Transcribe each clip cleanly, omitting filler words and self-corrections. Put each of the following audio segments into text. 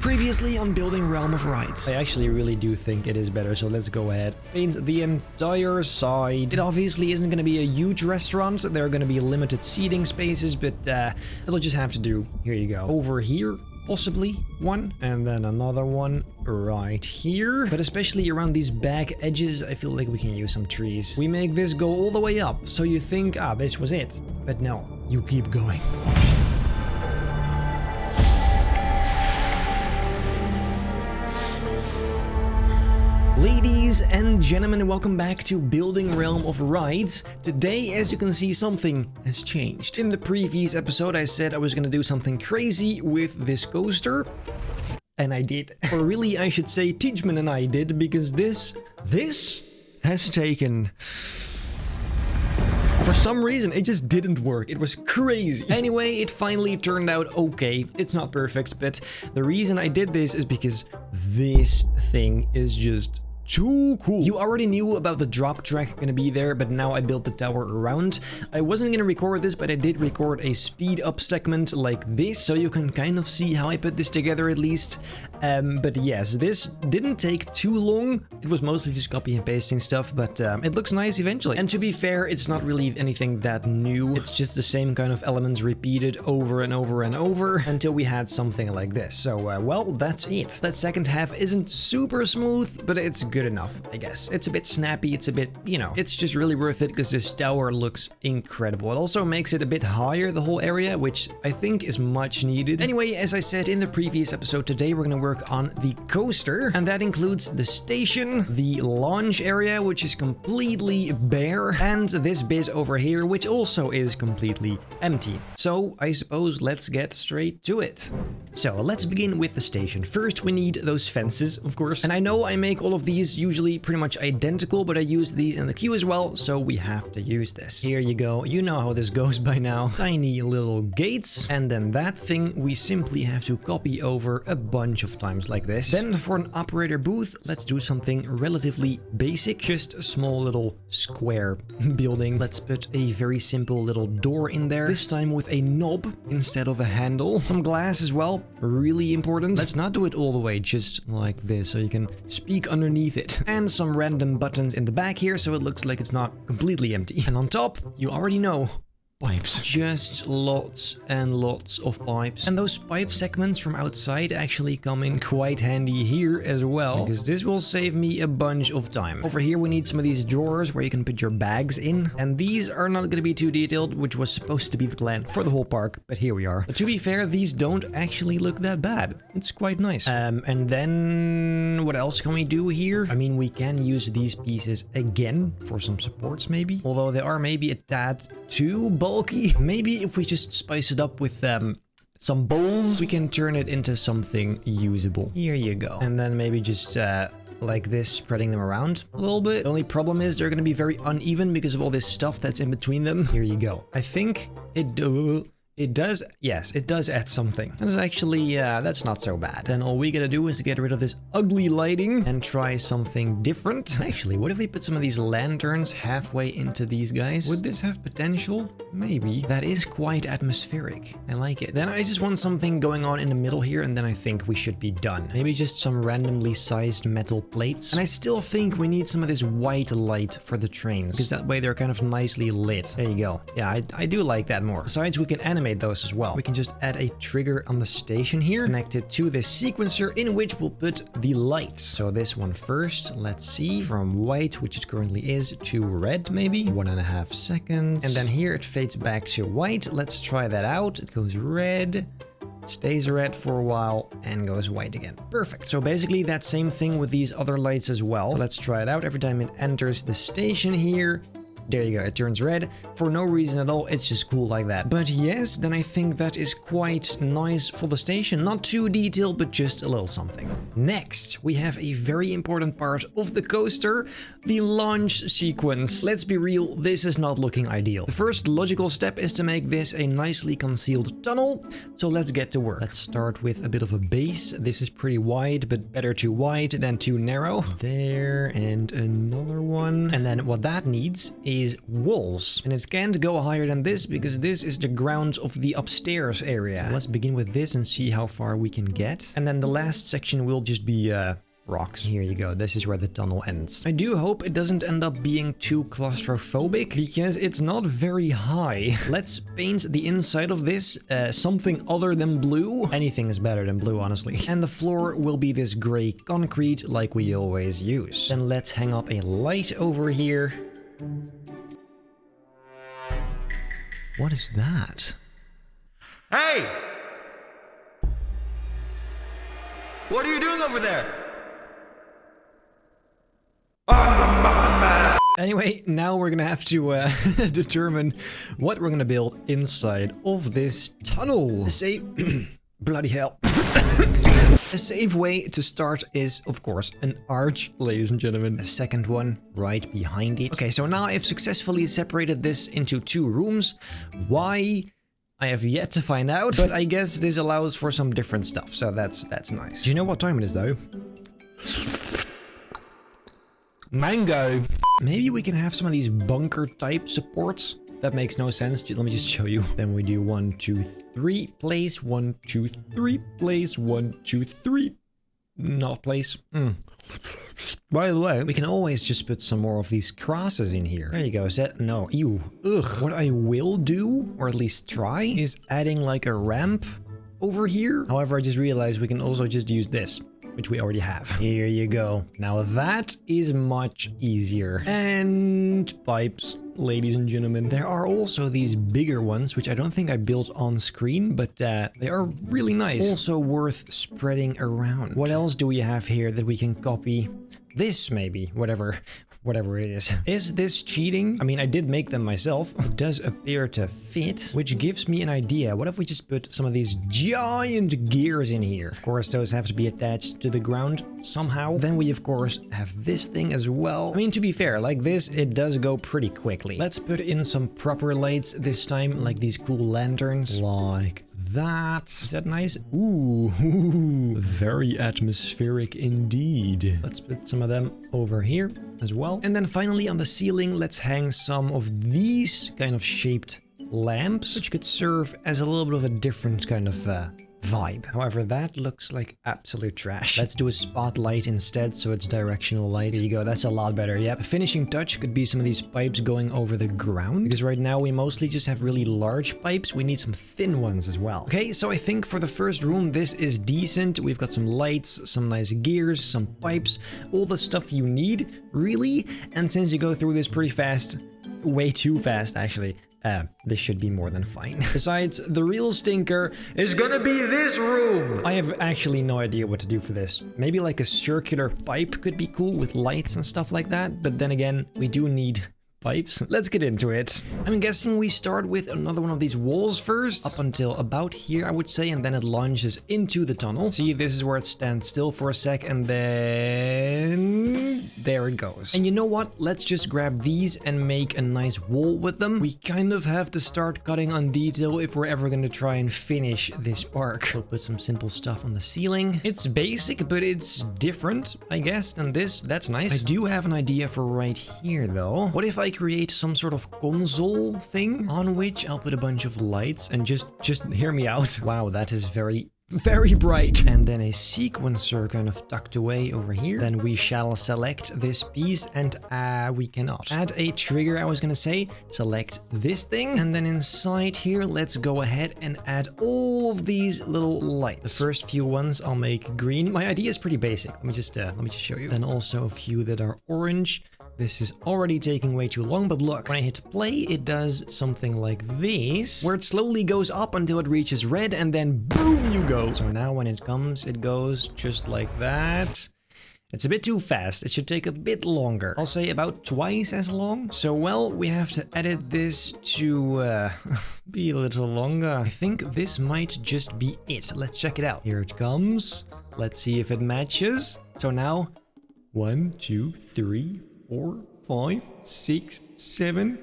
Previously on Building Realm of Rides. I actually really do think it is better, so let's go ahead. Paint the entire side. It obviously isn't going to be a huge restaurant. There are going to be limited seating spaces, but it'll just have to do. Here you go. Over here, possibly one, and then another one right here. But especially around these back edges, I feel like we can use some trees. We make this go all the way up, so you think, this was it. But no, you keep going. Ladies and gentlemen, welcome back to Building Realm of Rides. Today, as you can see, something has changed. In the previous episode, I said I was gonna do something crazy with this coaster. And I did. Or really, I should say Teachman and I did, because this has taken... For some reason, it just didn't work. It was crazy. Anyway, it finally turned out okay. It's not perfect, but the reason I did this is because this thing is just too cool. You already knew about the drop track gonna be there, but now I built the tower around. I wasn't gonna record this, but I did record a speed up segment like this, so you can kind of see how I put this together at least. But yes, this didn't take too long. It was mostly just copy and pasting stuff, but it looks nice eventually. And to be fair, it's not really anything that new. It's just the same kind of elements repeated over and over and over until we had something like this. So, well, that's it. That second half isn't super smooth, but it's good enough, I guess. It's a bit snappy, it's a bit, it's just really worth it because this tower looks incredible. It also makes it a bit higher, the whole area, which I think is much needed. Anyway, as I said in the previous episode, today we're gonna work on the coaster, and that includes the station, the launch area, which is completely bare, and this bit over here, which also is completely empty. So I suppose let's get straight to it. So let's begin with the station. First, we need those fences, of course, and I know I make all of these usually pretty much identical, but I use these in the queue as well, so we have to use this. Here you go. You know how this goes by now. Tiny little gates, and then that thing we simply have to copy over a bunch of times like this. Then for an operator booth, let's do something relatively basic, just a small little square building. Let's put a very simple little door in there, this time with a knob instead of a handle. Some glass as well, really important. Let's not do it all the way, just like this, so you can speak underneath it. And some random buttons in the back here, so it looks like it's not completely empty. And on top, you already know, pipes. Just lots and lots of pipes. And those pipe segments from outside actually come in quite handy here as well, because this will save me a bunch of time. Over here we need some of these drawers where you can put your bags in, and these are not going to be too detailed, which was supposed to be the plan for the whole park, but here we are. But to be fair, these don't actually look that bad. It's quite nice. And then what else can we do here? I mean, we can use these pieces again for some supports maybe, although they are maybe a tad too bulky. Maybe if we just spice it up with some bowls, we can turn it into something usable. Here you go. And then maybe just like this, spreading them around a little bit. The only problem is they're going to be very uneven because of all this stuff that's in between them. Here you go. I think it does, yes, it does add something. That is actually, that's not so bad. Then all we gotta do is get rid of this ugly lighting and try something different. Actually, what if we put some of these lanterns halfway into these guys? Would this have potential? Maybe. That is quite atmospheric. I like it. Then I just want something going on in the middle here, and then I think we should be done. Maybe just some randomly sized metal plates. And I still think we need some of this white light for the trains, because that way they're kind of nicely lit. There you go. Yeah, I do like that more. Besides, we can animate those as well. We can just add a trigger on the station here, connect it to this sequencer in which we'll put the lights. So this one first, let's see, from white, which it currently is, to red maybe, 1.5 seconds. And then here it fades back to white. Let's try that out. It goes red, stays red for a while, and goes white again. Perfect. So basically that same thing with these other lights as well. So let's try it out. Every time it enters the station here, there you go, it turns red for no reason at all. It's just cool like that. But yes, then I think that is quite nice for the station. Not too detailed, but just a little something. Next, we have a very important part of the coaster, the launch sequence. Let's be real, this is not looking ideal. The first logical step is to make this a nicely concealed tunnel. So let's get to work. Let's start with a bit of a base. This is pretty wide, but better too wide than too narrow. There, and another one. And then what that needs is these walls. And it can't go higher than this because this is the ground of the upstairs area. Let's begin with this and see how far we can get. And then the last section will just be rocks. Here you go. This is where the tunnel ends. I do hope it doesn't end up being too claustrophobic because it's not very high. Let's paint the inside of this something other than blue. Anything is better than blue, honestly. And the floor will be this gray concrete like we always use. Then let's hang up a light over here. What is that? Hey! What are you doing over there? Anyway, now we're gonna have to determine what we're gonna build inside of this tunnel. Bloody hell. A safe way to start is, of course, an arch, ladies and gentlemen. A second one right behind it. Okay, so now I've successfully separated this into 2 rooms. Why? I have yet to find out, but I guess this allows for some different stuff, so that's nice. Do you know what time it is, though? Mango. Maybe we can have some of these bunker type supports. That makes no sense. Let me just show you. Then we do 1, 2, 3, place, 1, 2, 3, place, 1, 2, 3. Not place. By the way, we can always just put some more of these crosses in here. There you go. No. Ew. Ugh. What I will do, or at least try, is adding like a ramp over here. However, I just realized we can also just use this, which we already have. Here you go. Now that is much easier. And pipes, ladies and gentlemen. There are also these bigger ones, which I don't think I built on screen, but they are really nice. Also worth spreading around. What else do we have here that we can copy? This maybe, whatever it is. Is this cheating? I mean, I did make them myself. It does appear to fit, which gives me an idea. What if we just put some of these giant gears in here? Of course, those have to be attached to the ground somehow. Then we, of course, have this thing as well. I mean, to be fair, like this, it does go pretty quickly. Let's put in some proper lights this time, like these cool lanterns. Like that. Is that nice? Ooh, very atmospheric indeed. Let's put some of them over here as well. And then finally on the ceiling, let's hang some of these kind of shaped lamps, which could serve as a little bit of a different kind of vibe. However, that looks like absolute trash. Let's do a spotlight instead, so it's directional light. There you go, that's a lot better. Yep. A finishing touch could be some of these pipes going over the ground, because right now we mostly just have really large pipes. We need some thin ones as well. Okay, so I think for the first room, this is decent. We've got some lights, some nice gears, some pipes, all the stuff you need, really. And since you go through this pretty fast, way too fast actually, this should be more than fine. Besides, the real stinker is gonna be this room. I have actually no idea what to do for this. Maybe like a circular pipe could be cool with lights and stuff like that. But then again, we do need pipes. Let's get into it. I'm guessing we start with another one of these walls first, up until about here, I would say, and then it launches into the tunnel. See, this is where it stands still for a sec, and then there it goes. And you know what? Let's just grab these and make a nice wall with them. We kind of have to start cutting on detail if we're ever going to try and finish this park. We'll put some simple stuff on the ceiling. It's basic, but it's different, I guess, than this. That's nice. I do have an idea for right here, though. What if I create some sort of console thing on which I'll put a bunch of lights and just hear me out. Wow, that is very bright. And then a sequencer kind of tucked away over here. Then we shall select this piece and we cannot. Add a trigger, I was gonna say. Select this thing. And then inside here, let's go ahead and add all of these little lights. The first few ones I'll make green. My idea is pretty basic. Let me just show you. Then also a few that are orange. This is already taking way too long, but look, when I hit play, it does something like this, where it slowly goes up until it reaches red, and then boom, you go. So now when it comes, it goes just like that. It's a bit too fast. It should take a bit longer. I'll say about twice as long. So, well, we have to edit this to be a little longer. I think this might just be it. Let's check it out. Here it comes. Let's see if it matches. So now, 1, 2, 3, 4, 5, 6, 7,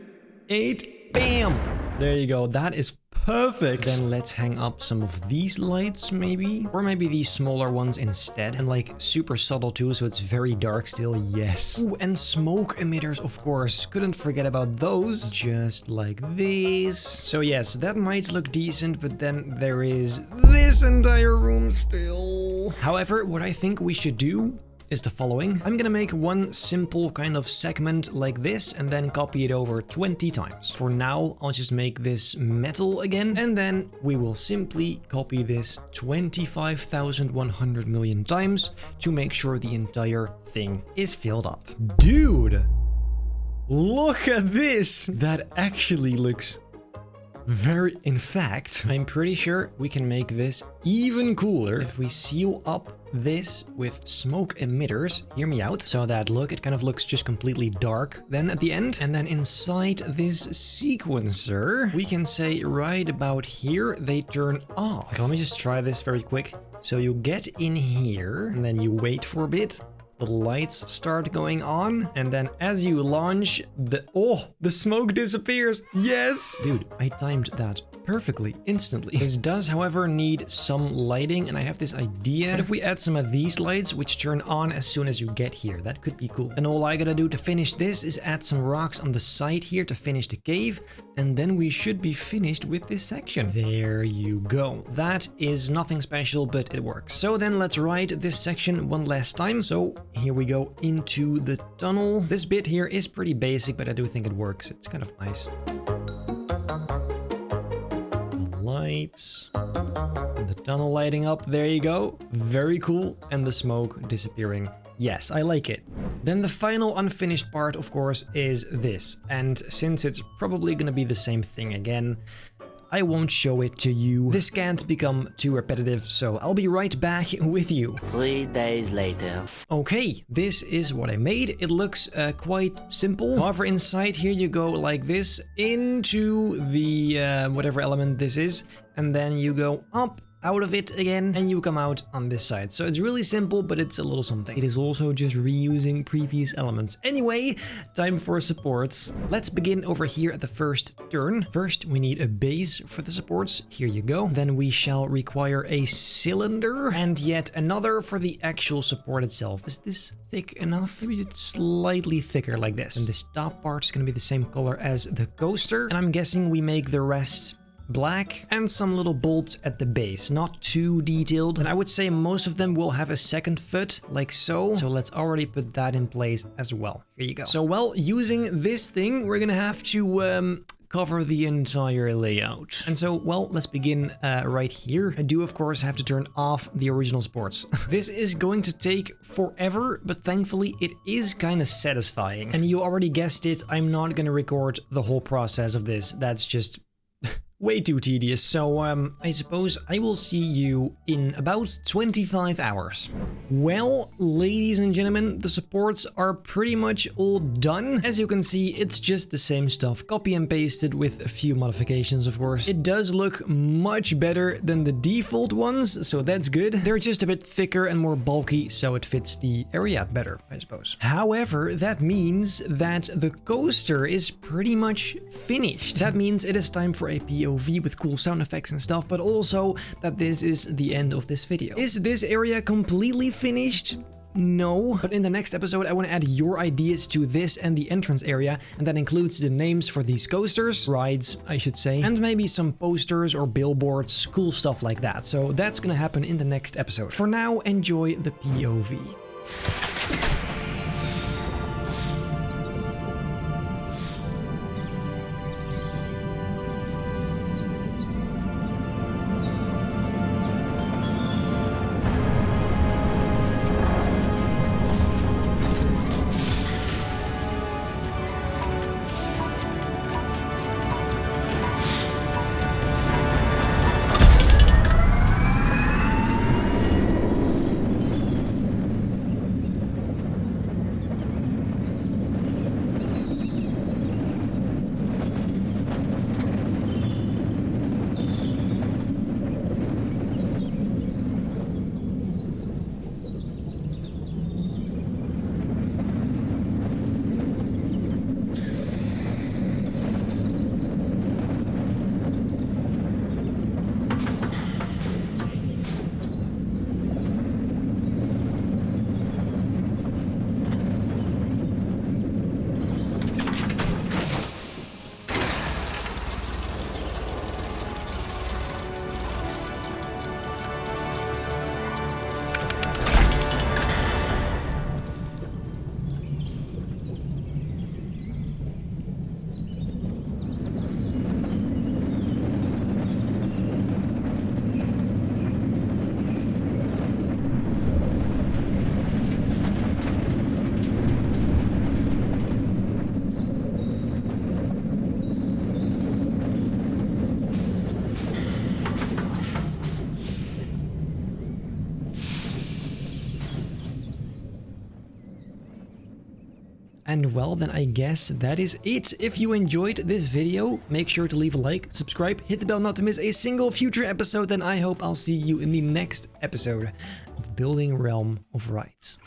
8. Bam! There you go. That is perfect. Then let's hang up some of these lights maybe. Or maybe these smaller ones instead. And like super subtle too, so it's very dark still. Yes. Ooh, and smoke emitters, of course. Couldn't forget about those. Just like these. So yes, that might look decent, but then there is this entire room still. However, what I think we should do is the following. I'm gonna make one simple kind of segment like this and then copy it over 20 times. For now, I'll just make this metal again, and then we will simply copy this 25,100 million times to make sure the entire thing is filled up. Dude, look at this. That actually looks very... In fact, I'm pretty sure we can make this even cooler if we seal up this with smoke emitters. Hear me out. So that, look, it kind of looks just completely dark then at the end. And then inside this sequencer, we can say right about here, they turn off. Okay, let me just try this very quick. So you get in here and then you wait for a bit. The lights start going on, and then as you launch, the smoke disappears. Yes! Dude, I timed that perfectly, instantly. This does, however, need some lighting, and I have this idea. But if we add some of these lights, which turn on as soon as you get here, that could be cool. And all I gotta do to finish this is add some rocks on the side here to finish the cave, and then we should be finished with this section. There you go. That is nothing special, but it works. So then let's ride this section one last time. So here we go into the tunnel. This bit here is pretty basic, but I do think it works. It's kind of nice. The lights. And the tunnel lighting up. There you go. Very cool. And the smoke disappearing. Yes, I like it. Then the final unfinished part, of course, is this. And since it's probably gonna be the same thing again, I won't show it to you. This can't become too repetitive, so I'll be right back with you. 3 days later. Okay, this is what I made. It looks quite simple. However, inside here you go like this into the whatever element this is, and then you go up out of it again, and you come out on this side. So it's really simple, but it's a little something. It is also just reusing previous elements. Anyway, time for supports. Let's begin over here at the first turn. First, we need a base for the supports. Here you go. Then we shall require a cylinder and yet another for the actual support itself. Is this thick enough? Maybe it's slightly thicker like this. And this top part is going to be the same color as the coaster. And I'm guessing we make the rest black and some little bolts at the base, not too detailed. And I would say most of them will have a second foot like so. So let's already put that in place as well. Here you go. So well, using this thing, we're gonna have to cover the entire layout. And so, well, let's begin right here. I do, of course, have to turn off the original supports. This is going to take forever, but thankfully it is kind of satisfying. And you already guessed it, I'm not gonna record the whole process of this. That's just way too tedious. So I suppose I will see you in about 25 hours. Well, ladies and gentlemen, the supports are pretty much all done. As you can see, it's just the same stuff, copy and pasted with a few modifications, of course. It does look much better than the default ones, so that's good. They're just a bit thicker and more bulky, so it fits the area better, I suppose. However, that means that the coaster is pretty much finished. That means it is time for a POV with cool sound effects and stuff, but also that this is the end of this video. Is this area completely finished? No, but in the next episode I want to add your ideas to this and the entrance area, and that includes the names for these coasters, rides I should say, and maybe some posters or billboards, cool stuff like that. So that's gonna happen in the next episode. For now, enjoy the POV. And well, then I guess that is it. If you enjoyed this video, make sure to leave a like, subscribe, hit the bell not to miss a single future episode, then I hope I'll see you in the next episode of Building Realm of Rights.